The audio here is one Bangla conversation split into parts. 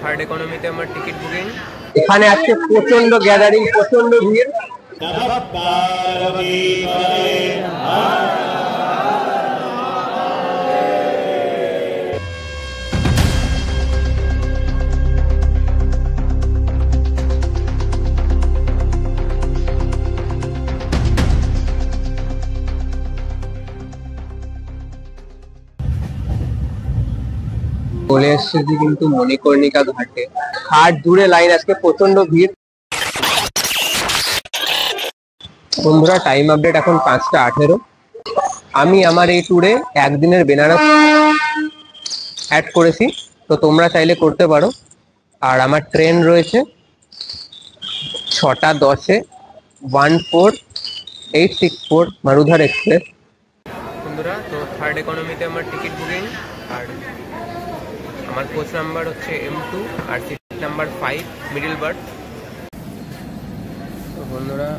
থার্ড ইকোনমিতে আমার টিকিট বুকিং। এখানে আজকে প্রচন্ড গ্যাদারিং, প্রচন্ড ভিড়। চলে এসেছি কিন্তু মণিকর্ণিকা ঘাটে। ঘাট জুড়ে লাইন, আজকে প্রচন্ড ভিড়। বন্ধুরা, টাইম আপডেট এখন 5:18। আমি আমার এই ট্যুরে একদিনের বেনারস অ্যাড করেছি, তো তোমরা চাইলে করতে পারো। আর আমার ট্রেন রয়েছে 6:10-এ 14864 মারুধার এক্সপ্রেস। বন্ধুরা, তো থার্ড ইকোনমিতে আমার টিকিট বুকিং। আর আমার কোচ নাম্বার হচ্ছে M2 আর সিট নাম্বার 5 মিডল বার্থ। তো বন্ধুরা,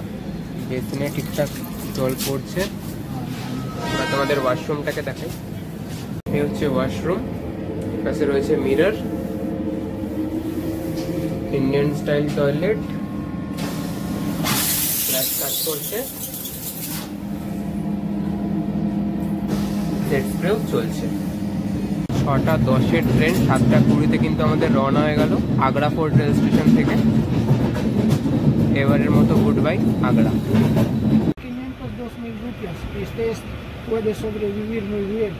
বেসিনে ঠিকঠাক জল পড়ছে। আমরা তোমাদের ওয়াশরুমটাকে দেখাই। এই হচ্ছে ওয়াশরুম, পাশে রয়েছে mirror, Indian style toilet, flash কাজ করছে, জেট স্প্রেও চলছে। 6:10-এর ট্রেন 7:20-তে কিন্তু আমাদের রওনা হয়ে গেল আগ্রা ফোর্ট রেল স্টেশন থেকে। এবারের মতো good bye Agra. 502,000 rupias. Este puede sobrevivir muy bien.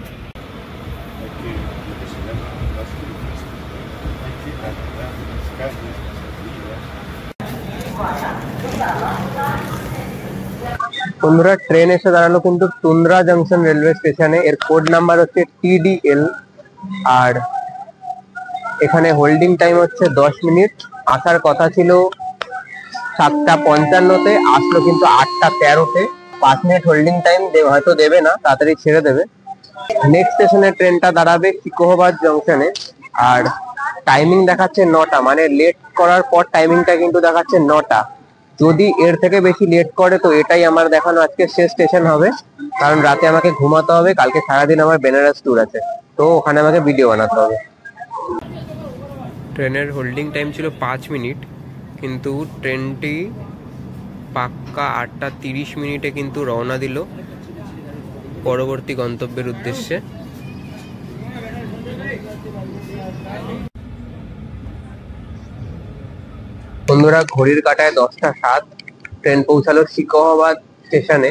বন্ধুরা, ট্রেন এসে দাঁড়ালো কিন্তু টুন্দ্রা জংশন রেলওয়ে স্টেশনে। এর কোড নাম্বার হচ্ছে TDL। আর এখানে হোল্ডিং টাইম হচ্ছে 10 মিনিট। আসার কথা ছিল 7:55-তে, আসলো কিন্তু 8:13-তে। 5 মিনিট হোল্ডিং টাইম হয়তো দেবে না, তাড়াতাড়ি ছেড়ে দেবে। নেক্সট স্টেশনে ট্রেনটা দাঁড়াবে সিকোহাবাদ জংশনে। আর টাইমিং দেখাচ্ছে 9টা, মানে লেট করার পর টাইমিংটা কিন্তু দেখাচ্ছে 9টা। যদি এর থেকে বেশি লেট করে তো এটাই আমার দেখানো আজকে শেষ স্টেশন হবে, কারণ রাতে আমাকে ঘুমাতে হবে। কালকে সারাদিন আমার বেনারস ট্যুর আছে, তো ওখানে আমাকে ভিডিও বানাতে হবে। ট্রেনের হোল্ডিং টাইম ছিল 5 মিনিট, কিন্তু ট্রেনটি পাক্কা 8:30 কিন্তু রওনা দিল পরবর্তী গন্তব্যের উদ্দেশ্যে। বন্ধুরা, ঘড়ির কাঁটায় 10:07, ট্রেন পৌঁছালো সিকোহাবাদ স্টেশনে।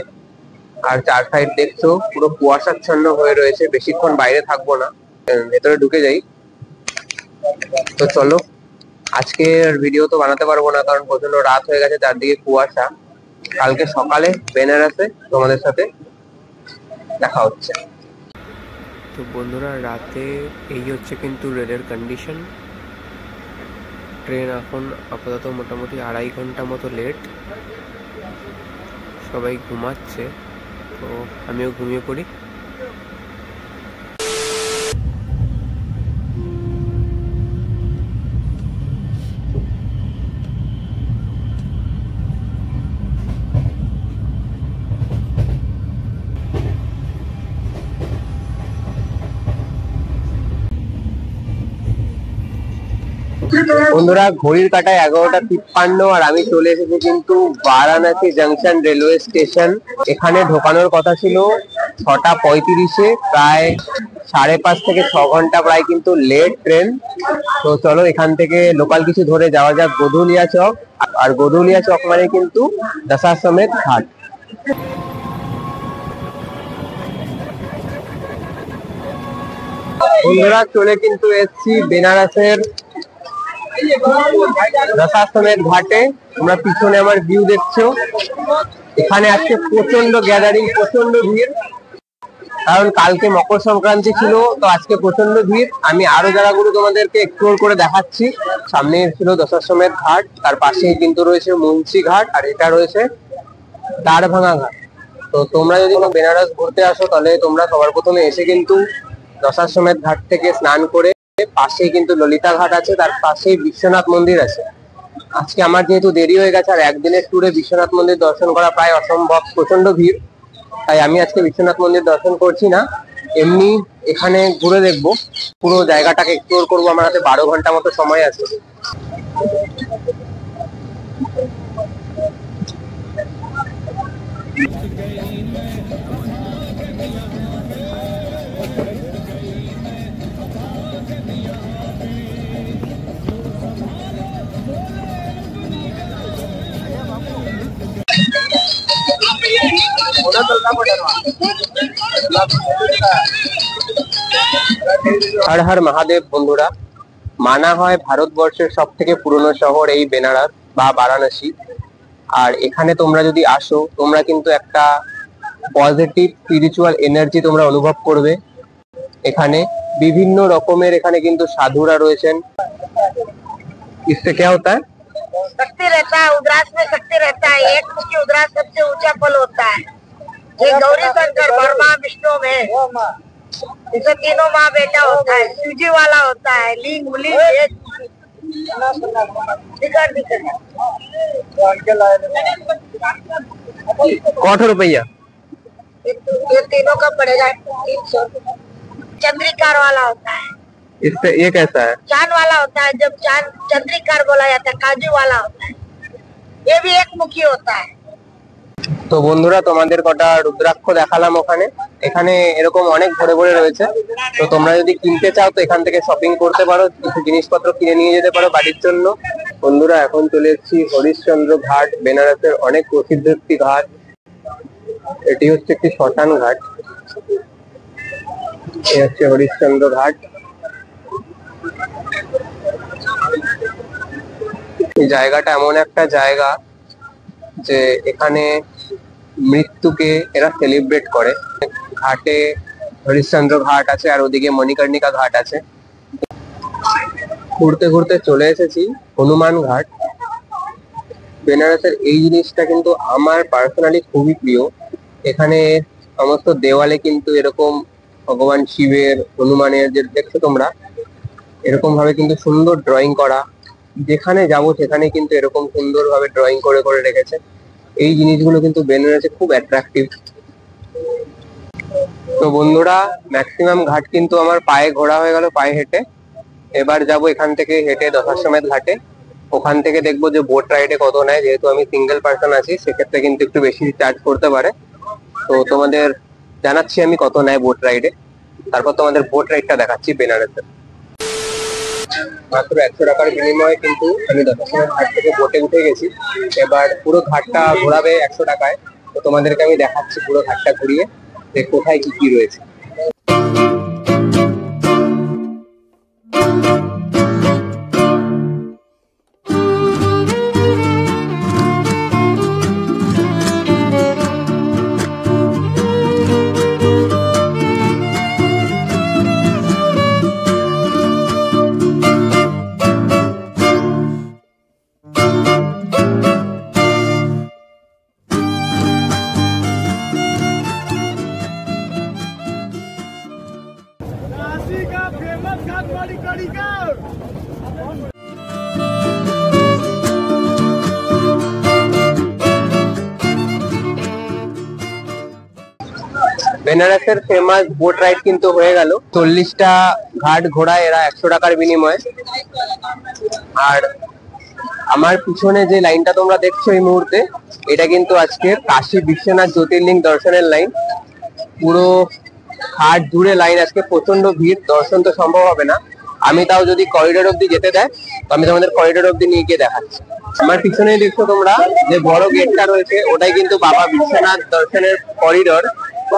আর চার সাইড দেখছো পুরো কুয়াশাচ্ছন্ন হয়ে রয়েছে। বেশিক্ষণ বাইরে থাকবো না, ভেতরে ঢুকে যাই। তো চলো, আজকের ভিডিও তো বানাতে পারবো না, কারণ প্রচন্ড রাত হয়ে গেছে, চারদিকে কুয়াশা। কালকে সকালে বেনারসে তোমাদের সাথে দেখা হচ্ছে। তো বন্ধুরা, রাতে এই হচ্ছে কিন্তু রেলের কন্ডিশন। ট্রেন এখন আপাতত মোটামুটি 2.5 ঘন্টা মতো লেট। সবাই ঘুমাচ্ছে, তো আমিও ঘুমিয়ে পড়ি। বন্ধুরা, ঘড়ির কাঁটায় 11:53 আর আমি চলে এসেছি কিন্তু বারাণসী জংশন রেলওয়ে স্টেশন। এখানে ঢোকানোর কথা ছিল 6:35-এ, প্রায় 5.5 থেকে 6 ঘন্টা প্রায় কিন্তু লেট ট্রেন। তো চলো, এখান থেকে লোকাল কিছু ধরে যাওয়া যাক গধুলিয়া চক। আর গধুলিয়া চক মানে কিন্তু দশাশ্বমেধ ঘাট। বন্ধুরা, চলে কিন্তু এসছি বেনারসের দশাশ্বমেধ ঘাটে। তোমরা পিছনে আমার ভিউ দেখছো। এখানে আজকে প্রচন্ড গ্যাদারিং, প্রচন্ড ভিড়, কারণ কালকে মকর সংক্রান্তি ছিল। তো আজকে প্রচন্ড ভিড়। আমি আরো জায়গাগুলো তোমাদেরকে এক্সপ্লোর করে দেখাচ্ছি। সামনে ছিল দশাশ্বমেধ ঘাট, তার পাশেই কিন্তু রয়েছে মুন্সি ঘাট, আর এটা রয়েছে দ্বারভাঙা ঘাট। তো তোমরা যদি বেনারস ঘুরতে আসো, তাহলে তোমরা সবার প্রথমে এসে কিন্তু দশাশ্বমেধ ঘাট থেকে স্নান করে পাশেই কিন্তু ললিতা ঘাট আছে, তার পাশেই বিশ্বনাথ মন্দির আছে। আজকে আমার যেহেতু দেরি হয়ে গেছে, আর একদিনের ট্যুরে বিশ্বনাথ মন্দির দর্শন করা প্রায় অসম্ভব, প্রচন্ড ভিড়, তাই আমি আজকে বিশ্বনাথ মন্দির দর্শন করছি না। এমনি এখানে ঘুরে দেখবো, পুরো জায়গাটাকে এক্সপ্লোর করবো। আমার হাতে 12 ঘন্টা মতো সময় আছে। হর হর মহাদেব বন্ধুরা, মানা হয় ভারতবর্ষের সব থেকে পুরনো শহর এই বেনারস বা বারাণসী। আর এখানে তোমরা যদি আসো, তোমরা কিন্তু একটা পজিটিভ স্পিরিচুয়াল এনার্জি তোমরা অনুভব করবে। এখানে বিভিন্ন রকমের এখানে কিন্তু সাধুরা রয়েছেন। इससे क्या होता है? शक्ति रहता है, उद्रास में शक्ति रहता है। एक मुखी उद्रास सबसे ऊंचा फल होता है। ये गौरी शंकर ब्रह्मा विष्णु में इसे तीनों माँ बेटा होता है। सूजी वाला होता है, लिंग मुली कौन रुपया? ये तीनों का पड़ेगा 300। चंद्रिकार वाला होता है। इससे ये कैसा है? चांद वाला होता है। जब चांद चंद्रिकार बोला जाता है, काजू वाला होता है। ये भी एक मुखी होता है। তো বন্ধুরা, তোমাদের কটা রুদ্রাক্ষ দেখালাম। ওখানে এখানে এরকম অনেক ভরে ভরে রয়েছে। তো তোমরা যদি কিনতে চাও তো এখান থেকে শপিং করতে পারো, কিছু জিনিসপত্র কিনে নিয়ে যেতে পারো বাড়ির জন্য। বন্ধুরা, এখন চলে এসেছি হরিশ্চন্দ্র ঘাট, বেনারসের অনেক প্রসিদ্ধ একটি ঘাট। এটি হচ্ছে একটি শ্মশান ঘাট। এই হচ্ছে হরিশ্চন্দ্র ঘাট। এই জায়গাটা এমন একটা জায়গা যে এখানে মৃত্যুকে এরা সেলিব্রেট করে। ঘাটে হরিশ্চন্দ্র ঘাট আছে, আর ওদিকে মণিকর্ণিকা ঘাট আছে। ঘুরতে ঘুরতে চলে এসেছি হনুমান ঘাট। বেনারসের এই জিনিসটা কিন্তু আমার পার্সোনালি খুবই প্রিয়। এখানে সমস্ত দেওয়ালে কিন্তু এরকম ভগবান শিবের, হনুমানের যে দেখছো তোমরা, এরকম ভাবে কিন্তু সুন্দর ড্রয়িং করা। যেখানে যাব সেখানে কিন্তু এরকম সুন্দর ভাবে ড্রয়িং করে করে রেখেছে। এই জিনিসগুলো কিন্তু বেনারসে খুব অ্যাট্রাকটিভ। তো বন্ধুরা, ম্যাক্সিমাম ঘাট কিন্তু আমার পায়ে ঘোরা হয়ে গেল, পায়ে হেঁটে। এবার যাব এখান থেকে হেঁটে দশাশ্বমেধ ঘাটে। ওখান থেকে দেখবো যে বোট রাইডে কত নেয়। যেহেতু আমি সিঙ্গেল পার্সন আছি, সেক্ষেত্রে কিন্তু একটু বেশি চার্জ করতে পারে। তো তোমাদের জানাচ্ছি আমি কত নেয় বোট রাইডে, তারপর তোমাদের বোট রাইডটা দেখাচ্ছি বেনারসে। মাত্র 100 টাকার বিনিময়ে কিন্তু আমি দশাশ্বমেধ ঘাট থেকে বোটে উঠে গেছি। এবার পুরো ঘাটটা ঘোরাবে 100 টাকায়। তো তোমাদেরকে আমি দেখাচ্ছি পুরো ঘাটটা ঘুরিয়ে যে কোথায় কি কি রয়েছে। বেনারসের ফেমাস বোট রাইড কিন্তু হয়ে গেল। 40টা ঘাট ঘোড়ায় এরা 100 টাকার বিনিময়ে। আর আমার পিছনে যে লাইনটা তোমরা দেখছো এই মুহূর্তে, এটা কিন্তু আজকের কাশী বিশ্বনাথ জ্যোতির্লিঙ্গ দর্শনের লাইন। পুরো ঘাট জুড়ে লাইন। আজকে প্রচন্ড ভিড়, দর্শন তো সম্ভব হবে না। আমি তাও যদি করিডোর অব্দি যেতে দেয় তো আমি তোমাদের করিডোর অব্দি নিয়ে গিয়ে দেখাচ্ছি। আমার পিছনে দেখছো তোমরা যে বড় গেটটা রয়েছে, ওটাই কিন্তু বাবা বিশ্বনাথ দর্শনের করিডোর,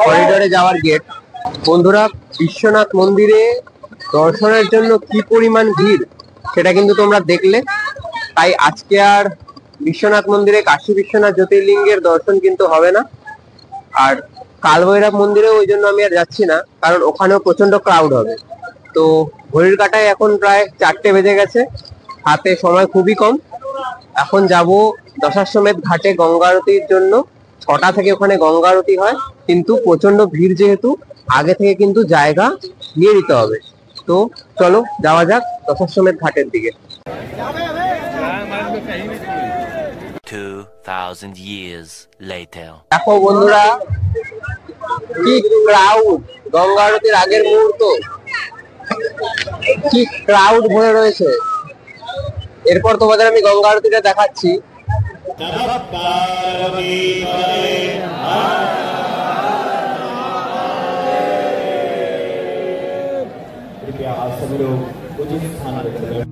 করিডোরে যাওয়ার গেট। বন্ধুরা, বিশ্বনাথ মন্দিরে দর্শনের জন্য কি পরিমাণ ভিড় সেটা কিন্তু তোমরা দেখলে। তাই আজকে আর বিশ্বনাথ মন্দিরে কাশী বিশ্বনাথ জ্যোতির্লিঙ্গের দর্শন কিন্তু হবে না। আর কালভৈরব মন্দিরেও ওই জন্য আমি আর যাচ্ছি না, কারণ ওখানেও প্রচন্ড ক্রাউড হবে। তো ঘড়ির কাঁটায় এখন প্রায় 4টে বেজে গেছে, হাতে সময় খুবই কম। এখন যাব দশাশ্বমেধ ঘাটে গঙ্গা আরতির জন্য। 6টা থেকে ওখানে গঙ্গা আরতি হয়, কিন্তু প্রচন্ড ভিড় যেহেতু আগে থেকে কিন্তু জায়গা নিয়ে নিতে হবে। তো চলো যাওয়া যাক দশাশ্বমেধ ঘাটের দিকে। 2000 years later. দেখো বন্ধুরা, কি ক্রাউড, গঙ্গা আরতির আগের মুহূর্ত, কি ক্রাউড ভরে রয়েছে। এরপর তোমাদের আমি গঙ্গা আরতিটা দেখাচ্ছি। सब लोग उचित स्थान पर चले।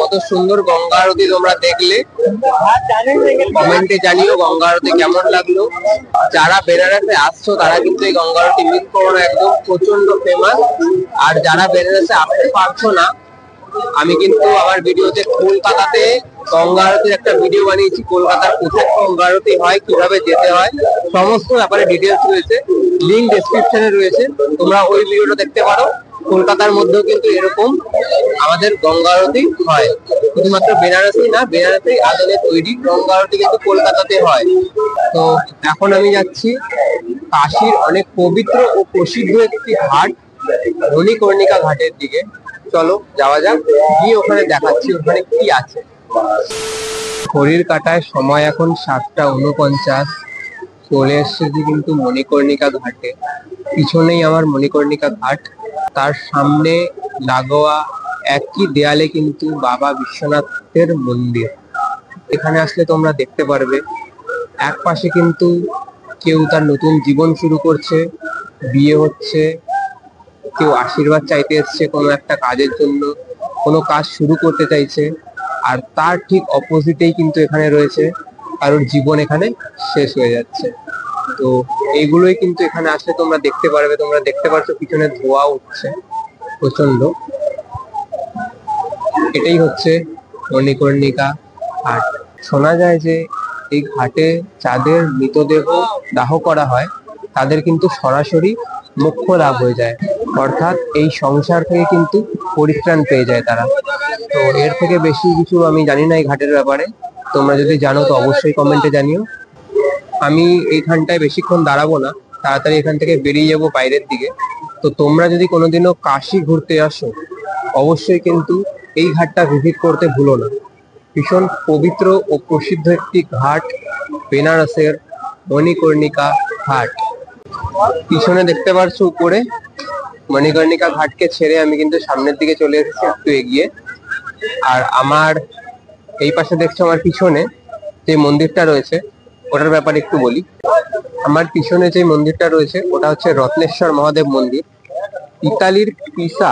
কত সুন্দর গঙ্গা আরতি তোমরা দেখলে, কমেন্টে জানিও গঙ্গা আরতি কেমন লাগলো। যারা বেনারসে আসছো তারা কিন্তু এই গঙ্গা আরতি মিস করো না, একদম প্রচন্ড ফেমাস। আর যারা বেনারসে আসতে পারছো না, আমি কিন্তু আমার ভিডিওতে কলকাতাতে গঙ্গা আরতির একটা ভিডিও বানিয়েছি। কলকাতার কোথায় গঙ্গা আরতি হয়, কিভাবে যেতে হয়, সমস্ত ব্যাপারে ডিটেলস রয়েছে, লিঙ্ক ডেসক্রিপশনে রয়েছে, তোমরা ওই ভিডিওটা দেখতে পারো। কলকাতার মধ্যেও কিন্তু এরকম আমাদের গঙ্গা আরতি হয়, শুধুমাত্র বেনারসি না, বেনারসি আদলে তৈরি গঙ্গা আরতি কিন্তু কলকাতাতে হয়। তো এখন আমি যাচ্ছি কাশীর অনেক পবিত্র ও প্রসিদ্ধ একটি ঘাট, মণিকর্ণিকা ঘাটের দিকে। চলো যাওয়া যাক, গিয়ে ওখানে দেখাচ্ছি ওখানে কি আছে। ঘড়ির কাঁটায় সময় এখন 7:49। চলে এসেছি কিন্তু মণিকর্ণিকা ঘাটে। পিছনেই আমার মণিকর্ণিকা ঘাট, তার সামনে লাগোয়া একই দেয়ালে কিন্তু বাবা বিশ্বনাথের মন্দির। এখানে আসলে তোমরা দেখতে পারবে এক পাশে কিন্তু কেউ তার নতুন জীবন শুরু করছে, বিয়ে হচ্ছে, কেউ আশীর্বাদ চাইতে এসছে কোনো একটা কাজের জন্য, কোনো কাজ শুরু করতে চাইছে। আর তার ঠিক অপোজিটেই কিন্তু এখানে রয়েছে কারোর জীবন এখানে শেষ হয়ে যাচ্ছে। তো এইগুলোই কিন্তু এখানে আসলে তোমরা দেখতে পারবে। তোমরা দেখতে পাচ্ছ পিছনে ধোঁয়া উঠছে প্রচন্ড। এটাই হচ্ছে মণিকর্ণিকা ঘাট। শোনা যায় যে এই ঘাটে যাদের মৃতদেহ দাহ করা হয় তাদের কিন্তু সরাসরি মোক্ষ লাভ হয়ে যায়, অর্থাৎ এই সংসার থেকে কিন্তু পরিত্রাণ পেয়ে যায় তারা। তো এর থেকে বেশি কিছু আমি জানি না এই ঘাটের ব্যাপারে, তোমরা যদি জানো তো অবশ্যই কমেন্টে জানিও। আমি এইখানটায় বেশিক্ষণ দাঁড়াবো না, তাড়াতাড়ি এখান থেকে বেরিয়ে যাবো বাইরের দিকে। তো তোমরা যদি কোনোদিনও কাশী ঘুরতে আসো অবশ্যই কিন্তু এই ঘাটটা ভিজিট করতে ভুলো না। ভীষণ পবিত্র ও প্রসিদ্ধ একটি ঘাট, বেনারসের মণিকর্ণিকা ঘাট। পিছনে দেখতে পাচ্ছ উপরে মণিকর্ণিকা ঘাটকে ছেড়ে আমি কিন্তু সামনের দিকে চলে এসেছি একটু এগিয়ে। আর আমার এই পাশে দেখছো আমার পিছনে যে মন্দিরটা রয়েছে ওটার ব্যাপারে একটু বলি। আমার পিছনে যে মন্দিরটা রয়েছে ওটা হচ্ছে রত্নেশ্বর মহাদেব মন্দির। ইতালির পিসা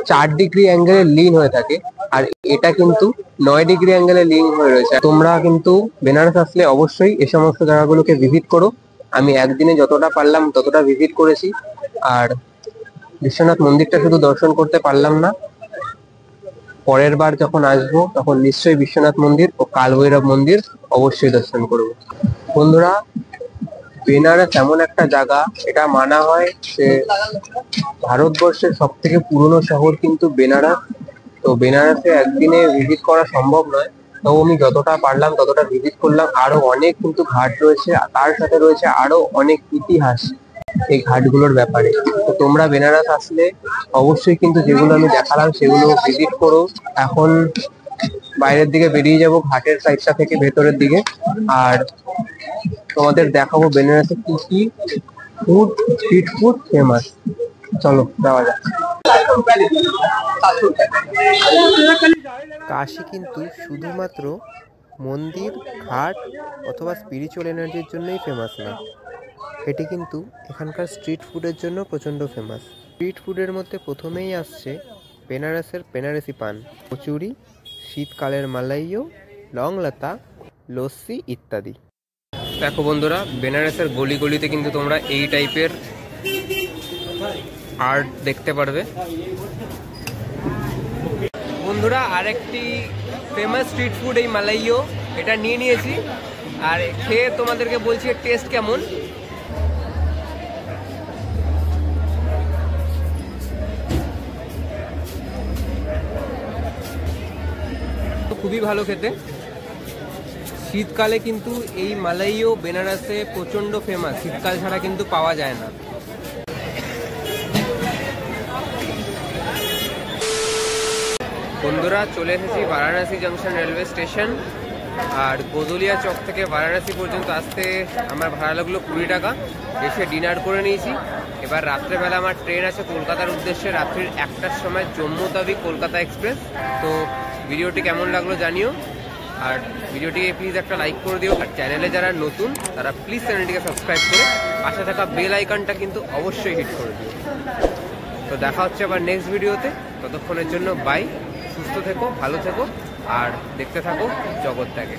4 ডিগ্রি অ্যাঙ্গেলে লিন হয়ে থাকে, আর এটা কিন্তু 9 ডিগ্রি অ্যাঙ্গেলে লিন হয়ে রয়েছে। তোমরা কিন্তু বেনারস আসলে অবশ্যই এই সমস্ত জায়গাগুলোকে ভিজিট করো। আমি একদিনে যতটা পারলাম ততটা ভিজিট করেছি। আর বিশ্বনাথ মন্দিরটা শুধু দর্শন করতে পারলাম না, পরের বার যখন আসবো তখন নিশ্চয়ই বিশ্বনাথ মন্দির ও কালভৈরব মন্দির অবশ্যই দর্শন করব। বন্ধুরা, বেনারস এমন একটা জায়গা, এটা মানা হয় যে ভারতবর্ষের সব থেকে পুরনো শহর কিন্তু বেনারস। তো বেনারসে একদিনে ভিজিট করা সম্ভব নয়, তো আমি যতটা পারলাম ততটা ভিজিট করলাম। আরো অনেক কিন্তু ঘাট রয়েছে, তার সাথে রয়েছে আরো অনেক ইতিহাস এই ঘাটগুলোর ব্যাপারে। তো তোমরা বেনারস আসলে অবশ্যই কিন্তু যেগুলো আমি দেখালাম সেগুলো ভিজিট করো। এখন বাইরের দিকে বেরিয়ে যাব ঘাটের সাইডটা থেকে ভেতরের দিকে, আর তোমাদের দেখাবো বেনারসে কি কি ফুড, স্ট্রিট ফুড ফেমাস। চলো যাওয়া যাক। কাশী কিন্তু শুধুমাত্র মন্দির, ঘাট অথবা স্পিরিচুয়াল এনার্জির জন্যই ফেমাস না, এটি কিন্তু এখানকার স্ট্রিট ফুডের জন্য প্রচণ্ড ফেমাস। স্ট্রিট ফুডের মধ্যে প্রথমেই আসছে বেনারসের বেনারসি পান, কচুরি, শীতকালের মালাইও, লংলতা, লস্যি ইত্যাদি। দেখো বন্ধুরা, বেনারসের গলি গলিতে কিন্তু তোমরা এই টাইপের আর্ট দেখতে পারবে। বন্ধুরা আরেকটি ফেমাস স্ট্রিট ফুড এই মালাইও, এটা নিয়ে নিয়েছি আর খেয়ে তোমাদেরকে বলছি টেস্ট কেমন। খুবই ভালো খেতে। শীতকালে কিন্তু এই মালাইও বেনারসে প্রচণ্ড ফেমাস, শীতকাল ছাড়া কিন্তু পাওয়া যায় না। বন্ধুরা চলে এসেছি বারাণসী জংশন রেলওয়ে স্টেশন, আর গোদলিয়া চক থেকে বারাণসী পর্যন্ত আসতে আমার ভাড়া লাগলো 20 টাকা। এসে ডিনার করে নিয়েছি। এবার রাত্রেবেলা আমার ট্রেন আছে কলকাতার উদ্দেশ্যে, রাত্রির 1টার সময় জম্মু তাবি কলকাতা এক্সপ্রেস। তো ভিডিওটি কেমন লাগলো জানিও, আর ভিডিওটিকে প্লিজ একটা লাইক করে দিও, আর চ্যানেলে যারা নতুন তারা প্লিজ চ্যানেলটিকে সাবস্ক্রাইব করে পাশে থাকা বেল আইকনটা কিন্তু অবশ্যই হিট করে দিও। তো দেখা হচ্ছে আবার নেক্সট ভিডিওতে, ততক্ষণের জন্য বাই, সুস্থ থেকো, ভালো থেকো, আর দেখতে থাকো জগৎটাকে।